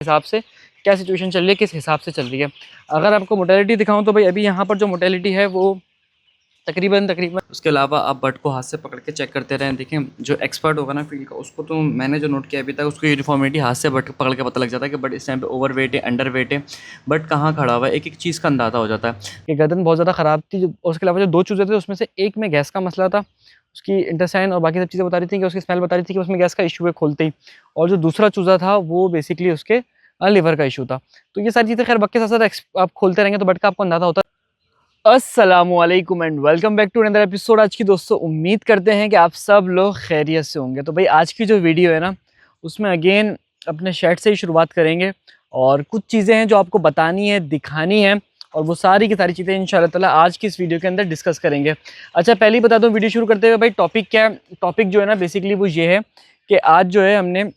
हिसाब से क्या सिचुएशन चल रही है, किस हिसाब से चल रही है। अगर आपको मोटेलिटी दिखाऊं तो भाई अभी यहाँ पर जो मोटेलिटी है वो तकरीबन उसके अलावा आप बट को हाथ से पकड़ के चेक करते रहें। देखें जो एक्सपर्ट होगा ना फील्ड का, उसको तो मैंने जो नोट किया अभी तक, उसको यूनिफॉर्मिटी हाथ से बट पकड़ के पता लग जाता है कि बट इस टाइम पे ओवर वेट है, अंडर वेट है, बट कहाँ खड़ा हुआ है, एक एक चीज़ का अंदाज़ा हो जाता है कि गर्दन बहुत ज़्यादा ख़राब थी। और उसके अलावा जो 2 चूज़े थे उसमें से एक में गैस का मसला था, उसकी इंटेस्टाइन और बाकी सब चीज़ें बता रही थी कि उसकी स्मेल बता रही थी कि उसमें गैस का इशू है खोलते ही। और जो दूसरा चूज़ा था वो बेसिकली उसके लिवर का इशू था। तो ये सारी चीज़ें खैर वक्त के साथ साथ आप खोलते रहेंगे तो बट का आपको अंदाज़ा होता है। अस्सलामुअलैकुम and welcome back to another episode. आज की दोस्तों उम्मीद करते हैं कि आप सब लोग खैरियत से होंगे। तो भाई आज की जो वीडियो है ना, उसमें अगेन अपने शेड से ही शुरुआत करेंगे और कुछ चीज़ें हैं जो आपको बतानी है, दिखानी है, और वो सारी की सारी चीज़ें इंशाल्लाह ताला आज की इस वीडियो के अंदर डिस्कस करेंगे। अच्छा पहले ही बता दूं वीडियो शुरू करते हुए भाई टॉपिक क्या है। टॉपिक जो है ना बेसिकली वो ये है कि आज जो है हमने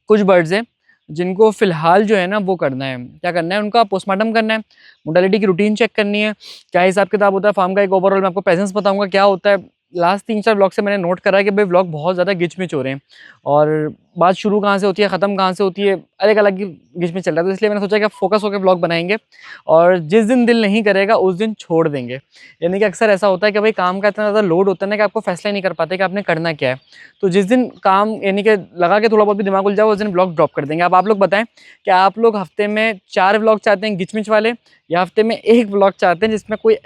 कुछ बर्ड्स हैं जिनको फ़िलहाल जो है ना वो करना है, क्या करना है, उनका पोस्टमार्टम करना है, मोर्टेलिटी की रूटीन चेक करनी है, क्या हिसाब किताब होता है फार्म का। एक ओवरऑल मैं आपको प्रेजेंस बताऊंगा क्या होता है। लास्ट 3-4 ब्लॉग से मैंने नोट करा है कि भाई ब्लॉग बहुत ज़्यादा गिचमिच हो रहे हैं और बात शुरू कहाँ से होती है ख़त्म कहाँ से होती है अलग अलग गिचमिच चल रहा है। तो इसलिए मैंने सोचा कि आप फोकस होकर ब्लॉग बनाएंगे और जिस दिन दिल नहीं करेगा उस दिन छोड़ देंगे। यानी कि अक्सर ऐसा होता है कि भाई काम का इतना ज़्यादा लोड होता है ना कि आपको फैसला ही नहीं कर पाते कि आपने करना क्या है। तो जिस दिन काम यानी कि लगा के थोड़ा बहुत भी दिमाग उल जाओ उस दिन ब्लॉग ड्रॉप कर देंगे। अब आप लोग बताएं कि आप लोग हफ्ते में 4 व्लॉग चाहते हैं गिचमिच वाले, या हफ्ते में 1 व्लॉग चाहते हैं जिसमें कोई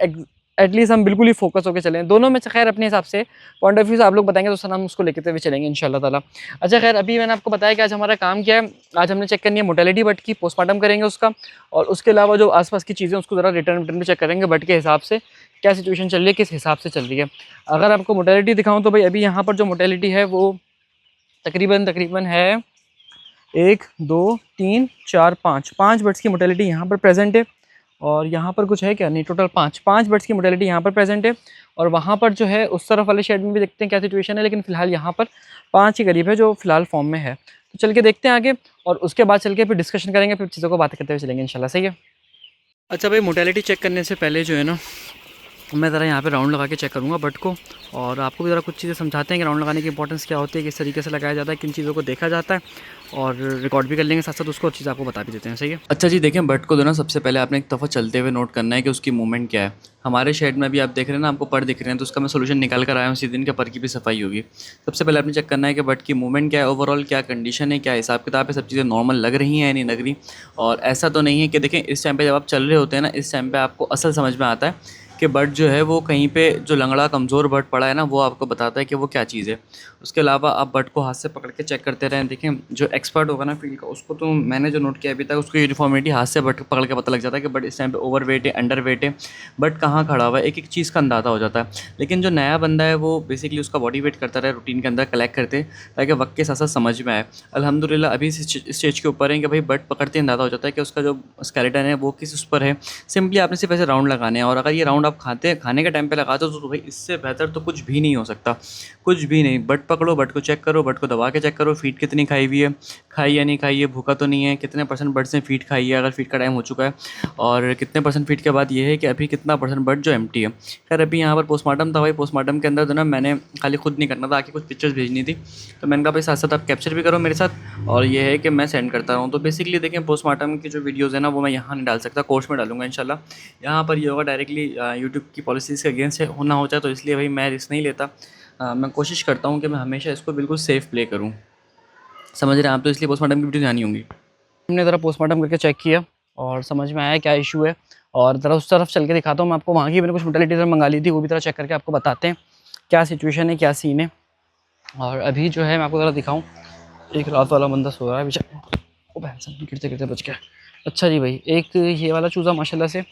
एटलीस्ट हम बिल्कुल ही फोकस होकर चलें। दोनों में से खैर अपने हिसाब से पॉइंट ऑफ व्यू से आप लोग बताएंगे तो सर हम उसको लेकर हुए चलेंगे इंशाल्लाह ताला। अच्छा खैर अभी मैंने आपको बताया कि आज हमारा काम क्या है। आज हमने चेक करनी है मोटेलिटी बट की, पोस्टमार्टम करेंगे उसका, और उसके अलावा जो आसपास की चीज़ें उसको ज़रा रिटर्न भी चेक करेंगे बट के हिसाब से क्या सिचुएशन चल रही है, किस हिसाब से चल रही है। अगर आपको मोटेलिटी दिखाऊँ तो भाई अभी यहाँ पर जो मोटेलिटी है वो तकरीबन है 1 2 3 4 5 बर्ड्स की मोटेलिटी यहाँ पर प्रेजेंट है। और यहाँ पर कुछ है क्या, नहीं, टोटल 5 बर्ड्स की मोटेलिटी यहाँ पर प्रेजेंट है। और वहाँ पर जो है उस तरफ वाले शेड में भी देखते हैं क्या सिचुएशन है, लेकिन फिलहाल यहाँ पर 5 के करीब है जो फिलहाल फॉर्म में है। तो चल के देखते हैं आगे और उसके बाद चल के फिर डिस्कशन करेंगे, फिर चीज़ों को बातें करते हुए चलेंगे इंशाल्लाह। सही है। अच्छा भाई मोटेलिटी चेक करने से पहले जो है ना मैं ज़रा यहाँ पे राउंड लगा के चेक करूँगा बट को, और आपको भी ज़रा कुछ चीज़ें समझाते हैं कि राउंड लगाने की इंपॉर्टेंस क्या होती है, किस तरीके से लगाया जाता है, किन चीज़ों को देखा जाता है, और रिकॉर्ड भी कर लेंगे साथ साथ उसको, और चीज़ आपको बता भी देते हैं। सही है। अच्छा जी देखें बट को जो ना सबसे पहले आपने एक दफ़ा चलते हुए नोट करना है कि उसकी मूवमेंट क्या है। हमारे शेड में भी आप देख रहे हैं ना, आपको पर दिख रहे हैं, तो उसका मैं सोल्यूशन निकाल कर आया हूँ, उसी दिन के पर की भी सफाई होगी। सबसे पहले आपने चेक करना है कि बट की मूवमेंट क्या है, ओवरऑल क्या कंडीशन है, क्या हिसाब किताब है, सब चीज़ें नॉर्मल लग रही हैं या नहीं लग रही। और ऐसा तो नहीं है कि देखें इस टाइम पे जब आप चल रहे होते हैं ना, इस टाइम पे आपको असल समझ में आता है कि बर्ड जो है वो कहीं पे जो लंगड़ा कमज़ोर बर्ड पड़ा है ना, वो आपको बताता है कि वो क्या चीज़ है। उसके अलावा आप बर्ड को हाथ से पकड़ के चेक करते रहें। देखें जो एक्सपर्ट होगा ना फील्ड का, उसको तो मैंने जो नोट किया अभी तक, उसको यूनिफॉर्मिटी हाथ से बर्ड पकड़ के पता लग जाता है कि बर्ड इस टाइम पे ओवर वेट है, अंडर वेट है, बर्ड कहाँ खड़ा हुआ है, एक एक चीज़ का अंदाज़ा हो जाता है। लेकिन जो नया बंदा है वो बेसिकली उसका बॉडी वेट करता रहे रूटीन के अंदर कलेक्ट करते, ताकि वक्त के साथ साथ समझ में आए। अल्हम्दुलिल्लाह अभी इस स्टेज के ऊपर है कि भाई बर्ड पकड़ते अंदाज़ा हो जाता है कि उसका जो स्केलेटन है वो किस उस पर है। सिंपली आपने सिर्फ ऐसे राउंड लगाने हैं, और अगर ये राउंड आप खाने के टाइम पे लगाते हो तो भाई इससे बेहतर तो कुछ भी नहीं हो सकता, कुछ भी नहीं। बट पकड़ो, बट को चेक करो, बट को दबा के चेक करो, फीड कितनी खाई हुई है, खाई या नहीं खाई है, भूखा तो नहीं है, कितने परसेंट बर्ड्स ने फीड खाई है अगर फीड का टाइम हो चुका है, और कितने परसेंट फीड के बाद ये है कि अभी कितना परसेंट बर्ड जो एम्प्टी है। खैर अभी यहाँ पर पोस्टमार्टम था भाई, पोस्टमार्टम के अंदर तो ना मैंने खाली खुद नहीं करना था, आके कुछ पिक्चर्स भेजनी थी, तो मैंने कहा भाई साथ साथ आप कैप्चर भी करो मेरे साथ, और ये है कि मैं सेंड करता रहूँ। तो बेसिकली देखें पोस्टमार्टम की जो वीडियोज़ है ना वो मैं यहाँ नहीं डाल सकता, कोर्स में डालूंगा इंशाल्लाह। यहाँ पर ये होगा डायरेक्टली यूट्यूब की पॉलिसीज़ के अगेंस्ट होना हो जाए, तो इसलिए भाई मैं रिस्क नहीं लेता। मैं कोशिश करता हूँ कि मैं हमेशा इसको बिल्कुल सेफ़ प्ले करूँ, समझ रहे हैं आप, तो इसलिए पोस्टमार्टम की वीडियो ध्यान होंगी। हमने ज़रा पोस्टमार्टम करके चेक किया और समझ में आया क्या इशू है, और ज़रा उस तरफ चल के दिखाता हूँ मैं आपको। वहाँ की मैंने कुछ मोटेलिटी मंगा ली थी, वो भी ज़रा चेक करके आपको बताते हैं क्या सिचुएशन है, क्या सीन है। और अभी जो है मैं आपको ज़रा दिखाऊँ, एक रात वाला बंदा सो रहा है बेचारा, ओ भैंस गिरते गिरते बच गया। अच्छा जी भाई, एक ये वाला चूज़ा माशाल्लाह से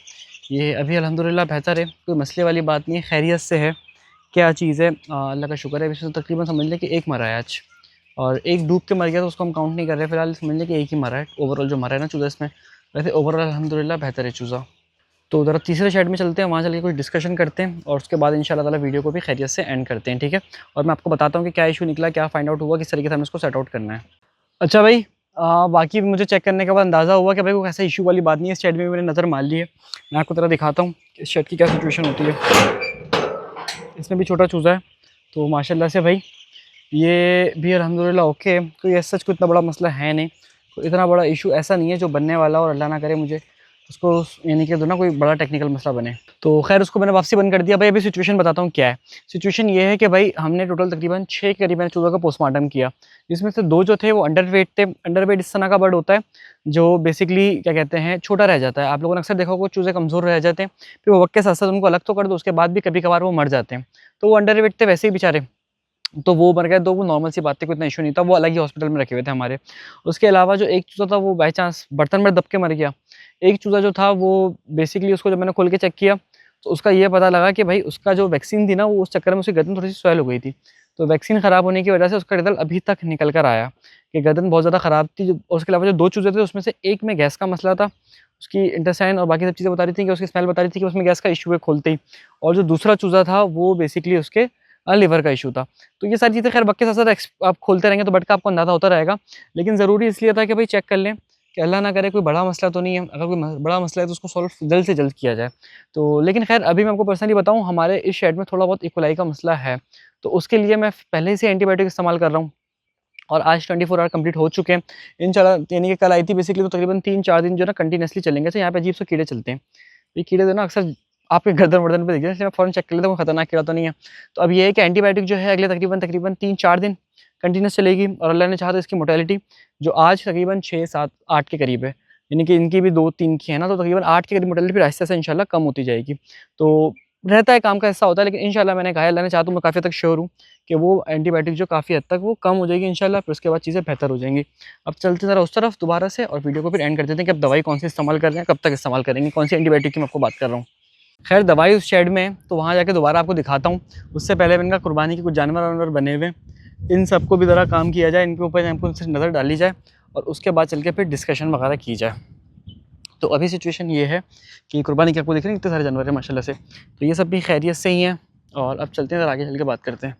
ये अभी अल्हम्दुलिल्लाह बेहतर है, कोई मसले वाली बात नहीं है, खैरियत से है। क्या चीज़ है, अल्लाह का शुक्र है। इसमें तकरीबन समझ लें कि एक मरा है आज, और एक डूब के मर गया तो उसको हम काउंट नहीं कर रहे फिलहाल, समझ लें कि एक ही मरा है ओवरऑल जो मरा है ना चूज़ा इसमें। वैसे ओवरऑल अल्हम्दुलिल्लाह बेहतर है चूज़ा। तो ज़रा तीसरे शेड में चलते हैं, वहाँ चल के कुछ डिस्कशन करते हैं, और उसके बाद इंशाल्लाह ताला वीडियो को भी खैरियत से एंड करते हैं, ठीक है। और मैं आपको बताता हूँ कि क्या इशू निकला, क्या फाइंड आउट हुआ, किस तरीके से हमें इसको सेट आउट करना है। अच्छा भाई, बाकी मुझे चेक करने के बाद अंदाज़ा हुआ कि भाई वो ऐसा इशू वाली बात नहीं है। इस शेड में भी मैंने नज़र मार ली है, मैं आपको ज़रा दिखाता हूँ कि इस शेड की क्या सिचुएशन होती है। इसमें भी छोटा चूज़ा है, तो माशाल्लाह से भाई ये भी अल्हम्दुलिल्लाह ओके है, कोई ऐसा सच कोई इतना बड़ा मसला है नहीं। तो इतना बड़ा इशू ऐसा नहीं है जो बनने वाला, और अल्लाह ना करे मुझे उसको यानी कि ना कोई बड़ा टेक्निकल मसला बने। तो खैर उसको मैंने वापसी बंद कर दिया। भाई अभी सिचुएशन बताता हूँ क्या है। सिचुएशन ये है कि भाई हमने टोटल तकरीबन 6 के करीबन चूज़ों का पोस्टमार्टम किया, जिसमें से 2 जो थे वो अंडरवेट थे। अंडरवेट इस तरह का बर्ड होता है जो बेसिकली क्या कहते हैं छोटा रह जाता है। आप लोगों ने अक्सर देखा होगा चूज़े कमज़ोर रह जाते हैं, फिर वो वक्त के साथ साथ उनको अलग तो कर दो, उसके बाद भी कभी कभार वो मर जाते हैं। तो वो अंडरवेट थे वैसे ही बेचारे, तो वो मर गए। तो वो नॉर्मल सी बात थी, कोई इतना इशू नहीं था। वो अलग ही हॉस्पिटल में रखे हुए थे हमारे। उसके अलावा जो एक चूज़ा था वो बाई चांस बर्तन में दब के मर गया। एक चूज़ा जो था वो बेसिकली उसको जब मैंने खोल के चेक किया तो उसका ये पता लगा कि भाई उसका जो वैक्सीन थी ना वो उस चक्कर में उसकी गर्दन थोड़ी-सी स्वेल हो गई थी। तो वैक्सीन ख़राब होने की वजह से उसका रिज़ल्ट अभी तक निकल कर आया कि गर्दन बहुत ज़्यादा ख़राब थी। और उसके अलावा जो 2 चूज़े थे उसमें से एक में गैस का मसला था। उसकी इंटेस्टाइन और बाकी सब चीज़ें बता रही थी कि उसकी स्मेल बता रही थी कि उसमें गैस का इश्यू है खोलते ही। और जो दूसरा चूज़ा था वो बेसिकली उसके लिवर का इश्यू था। तो ये सारी चीज़ें खैर वक़्त के साथ-साथ आप खोलते रहेंगे तो बट का आपको अंदाज़ा होता रहेगा। लेकिन ज़रूरी इसलिए था कि भाई चेक कर लें कि अल्लाह ना करे कोई बड़ा मसला तो नहीं है। अगर कोई बड़ा मसला है तो उसको सॉल्व जल्द से जल्द किया जाए। तो लेकिन खैर अभी मैं आपको पर्सनली बताऊँ, हमारे इस शेड में थोड़ा बहुत इकोलाई का मसला है। तो उसके लिए मैं पहले से एंटीबायोटिक इस्तेमाल कर रहा हूँ और आज 24 आवर कंप्लीट हो चुके हैं। इंशाल्लाह यानी कि कल आई थी बेसिकली, तो तकरीबन 3-4 दिन जो है ना कंटिन्यूअसली चलेंगे। अच्छा यहाँ पे अजीब से कीड़े चलते हैं। ये कीड़े जो ना अक्सर आपके गर्दन-वर्दन पे दिख जाए, इसलिए मैं फ़ौरन चेक कर लेता हूँ खतरनाक कीड़ा तो नहीं है। तो अब ये है कि एंटीबायोटिक जो है अगले तकरीबन 3-4 दिन कंटिन्यूअस चलेगी, और अल्लाह ने चाहा तो इसकी मोर्टेलिटी जो आज तकरीबन 6, 7, 8 के करीब है, यानी कि इनकी भी 2-3 की है ना, तो तकरीबन 8 के करीब मोर्टेलिटी फिर आहिस्ता से इंशाल्लाह कम होती जाएगी। तो रहता है, काम का हिस्सा होता है, लेकिन इंशाल्लाह मैंने कहा है अल्लाह ने चाहा तो मैं काफ़ी हद तक श्योर हूँ कि वो एंटीबायोटिक जो काफ़ी हद तक वो कम हो जाएगी इंशाल्लाह, फिर उसके बाद चीज़ें बेहतर हो जाएँगी। अब चलते ज़रा उस तरफ दोबारा से और वीडियो को फिर एंड कर देते हैं कि अब दवाई कौन-सी इस्तेमाल कर रहे हैं, कब तक इस्तेमाल करेंगे, कौन-सी एंटीबायोटिक की मैं आपको बात कर रहा हूँ। खैर दवाई उस शेड में है, तो वहाँ जाके दोबारा आपको दिखाता हूँ। उससे पहले मैंने कहा कुर्बानी के कुछ जानवर-वानवर बने हुए हैं, इन सबको भी ज़रा काम किया जाए, इनके ऊपर हमको सिर्फ नज़र डाली जाए और उसके बाद चल के फिर डिस्कशन वगैरह की जाए। तो अभी सिचुएशन ये है कि कुर्बानी के आपको दिख रहे हैं इतने सारे जानवर हैं माशाल्लाह से, तो ये सब भी खैरियत से ही हैं। और अब चलते हैं ज़रा आगे चल के बात करते हैं।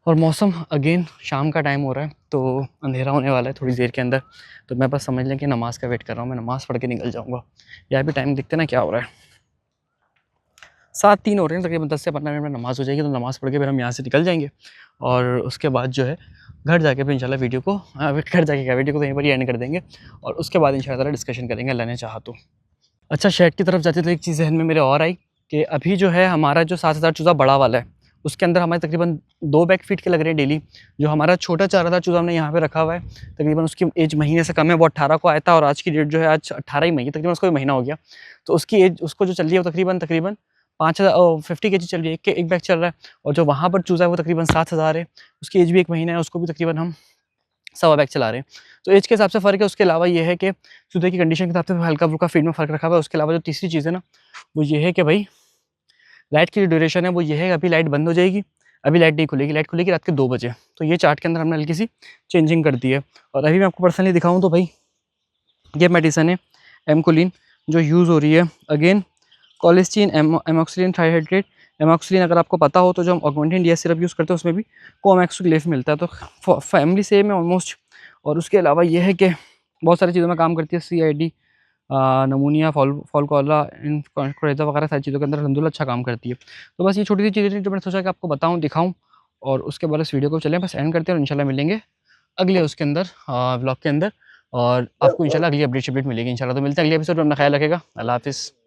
और मौसम अगेन शाम का टाइम हो रहा है, तो अंधेरा होने वाला है थोड़ी देर के अंदर। तो मैं बस समझ लें कि नमाज़ का वेट कर रहा हूँ, मैं नमाज़ पढ़ के निकल जाऊँगा। यहाँ भी टाइम देखते ना क्या हो रहा है, 7:03 हो रहे हैं, तकरीबन 10 से 15 मिनट में नमाज़ हो जाएगी। तो नमाज़ पढ़ के फिर हम यहाँ से निकल जाएँगे और उसके बाद जो है घर जाके फिर इंशाल्लाह वीडियो को घर जाके क्या वीडियो को तो यहीं पर ही एंड कर देंगे और उसके बाद इंशाल्लाह डिस्कशन करेंगे अल्लाह ने चाहा तो। अच्छा, शेड की तरफ जाते तो एक चीज़ ज़हन में मेरे और आई कि अभी जो है हमारा जो 7000 चूज़ा बड़ा वाला है, उसके अंदर हमारे तकरीबन 2 बैग फीड के लग रहे हैं डेली। जो हमारा छोटा 4000 चूज़ा हमने यहाँ पे रखा हुआ है, तकरीबन उसकी एज महीने से कम है। वो 18 को आया था और आज की डेट जो है आज 18 ही मई है, तकरीबन उसको भी महीना हो गया। तो उसकी एज उसको जो चल रही है वो तकरीबन 50 केजी चल रही है, एक बैग चल रहा है। और जो वहाँ पर चूज़ा है वो तकरीबन 7000 है, उसकी एज भी 1 महीना है, उसको भी तकरीबन हम सवा बैग चला रहे हैं। तो एज के हिसाब से फ़र्क है। उसके अलावा ये है कि चूज़े की कंडीशन के हिसाब से हल्का-फुल्का फीड में फ़र्क रखा हुआ है। उसके अलावा जो तीसरी चीज़ है ना, वो ये है कि भाई लाइट की जो ड्यूरेशन है वो ये है, अभी लाइट बंद हो जाएगी, अभी लाइट नहीं खुलेगी, लाइट खुलेगी रात के 2 बजे। तो ये चार्ट के अंदर हमने हल्की सी चेंजिंग कर दी है। और अभी मैं आपको पर्सनली दिखाऊँ तो भाई ये मेडिसिन है एमकोलिन जो यूज़ हो रही है। Again कोलिस्टीन, एमॉक्सिलिन trihydrate. एमॉक्सिलिन अगर आपको पता हो तो जो हम ऑगमेंटिन डीएस सिरप यूज़ करते हैं उसमें भी कोमैक्सोग्लिफ मिलता है, तो फैमिली सेम है ऑलमोस्ट। और उसके अलावा ये है कि बहुत सारी चीज़ों में काम करती है, सीआईडी, नमूनिया, फॉलकोला, इन्फ्लुएंजा वगैरह सारी चीज़ों के अंदर अल्हम्दुलिल्लाह अच्छा काम करती है। तो बस ये छोटी सी चीज़ें थी जो मैंने सोचा कि आपको बताऊँ, दिखाऊँ और उसके बाद इस वीडियो को चलें बस एंड करते हैं और इंशाल्लाह मिलेंगे अगले उसके अंदर व्लॉग के अंदर और आपको इंशाल्लाह अगली अपडेट मिलेगी इंशाल्लाह। तो मिलते हैं अगले एपिसोड में, अपना ख्याल रखेगा। अल्लाह हाफ़िज़।